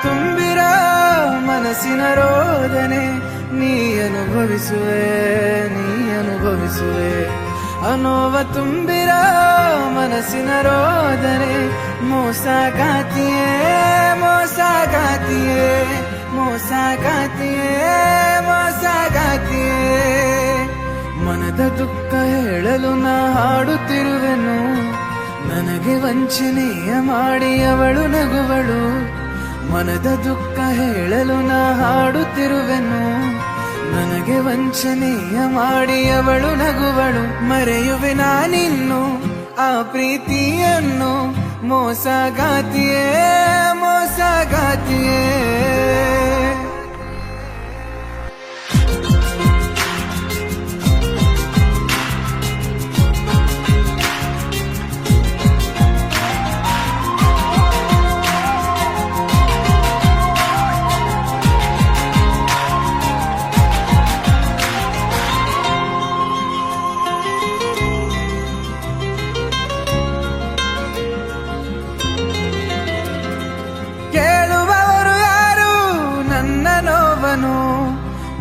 ತುಂಬಿರೋ ಮನಸ್ಸಿನ ರೋದನೆ ನೀ ಅನುಭವಿಸುವೆ ಅನೋವ ತುಂಬಿರೋ ಮನಸ್ಸಿನ ರೋದನೆ ಮೋಸಗಾತಿಯೇ ಮನದ ದುಃಖ ಹೇಳಲು ನಾ ಹಾಡುತ್ತಿರುವೆನು ನನಗೆ ವಂಚನೆಯ ಮಾಡಿ ಅವಳು ನಗುವಳು ಮನದ ದುಃಖ ಹೇಳಲು ನಾ ಹಾಡುತ್ತಿರುವೆನು ನನಗೆ ವಂಚನೆಯ ಮಾಡಿ ಅವಳು ನಗುವಳು ಮರೆಯುವೆ ನಾನಿನ್ನು ಆ ಪ್ರೀತಿಯನ್ನು ಮೋಸಗಾತಿಯೇ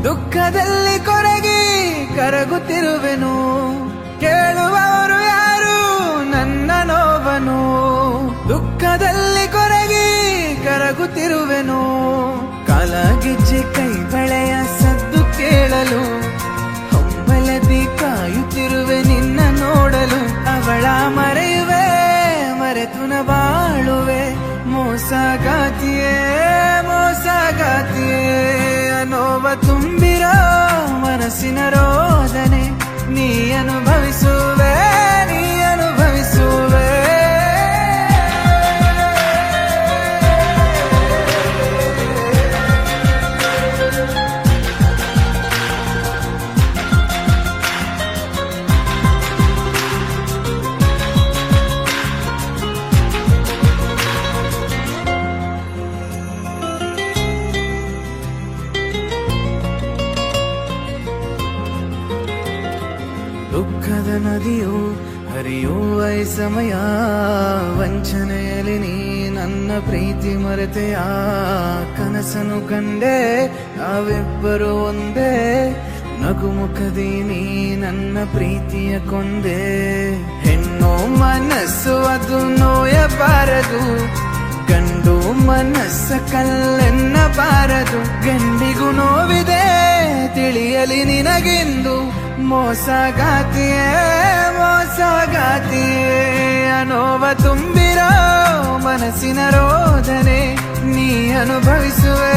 ದುಃಖದಲ್ಲಿ ಕೊರಗಿ ಕರಗುತ್ತಿರುವೆನು ಕೇಳುವವರು ಯಾರು ನನ್ನ ನೋವನು ದುಃಖದಲ್ಲಿ ಕೊರಗಿ ಕರಗುತ್ತಿರುವೆನು ಕಾಲಗೆಜ್ಜೆ ಕೈ ಬಳೆಯ ಸದ್ದು ಕೇಳಲು ಹಂಬಲದಿ ಕಾಯುತ್ತಿರುವೆ ನಿನ್ನ ನೋಡಲು ಅವಳ ಮರೆಯುವೆ ಮರೆತುನ ಬಾಳುವೆ ಮೋಸಗಾತಿಯೇ ನೋವ ತುಂಬಿರೋ ಮನಸ್ಸಿನ ರೋದನೆ ನೀ ಅನುಭವಿಸುವೆ ದುಃಖದ ನದಿಯು ಹರಿಯುವ ಸಮಯ ವಂಚನೆಯಲ್ಲಿ ನೀ ನನ್ನ ಪ್ರೀತಿ ಮರೆತೆಯ ಕನಸನು ಕಂಡೆ ನಾವಿಬ್ಬರು ಒಂದೇ ನಗುಮುಖದಿ ನೀ ನನ್ನ ಪ್ರೀತಿಯ ಕೊಂದೆ ಹೆಣ್ಣು ಮನಸ್ಸು ಅದು ನೋಯಬಾರದು ಗಂಡು ಮನಸ್ಸ ಕಲ್ಲೆನ್ನಬಾರದು ಗಂಡಿಗೂ ನೋವಿದೆ ತಿಳಿಯಲಿ ನಿನಗೆಂದು ಮೋಸಗಾತಿಯೇ ಅನೋವ ತುಂಬಿರೋ ಮನಸ್ಸಿನ ರೋದನೆ ನೀ ಅನುಭವಿಸುವೆ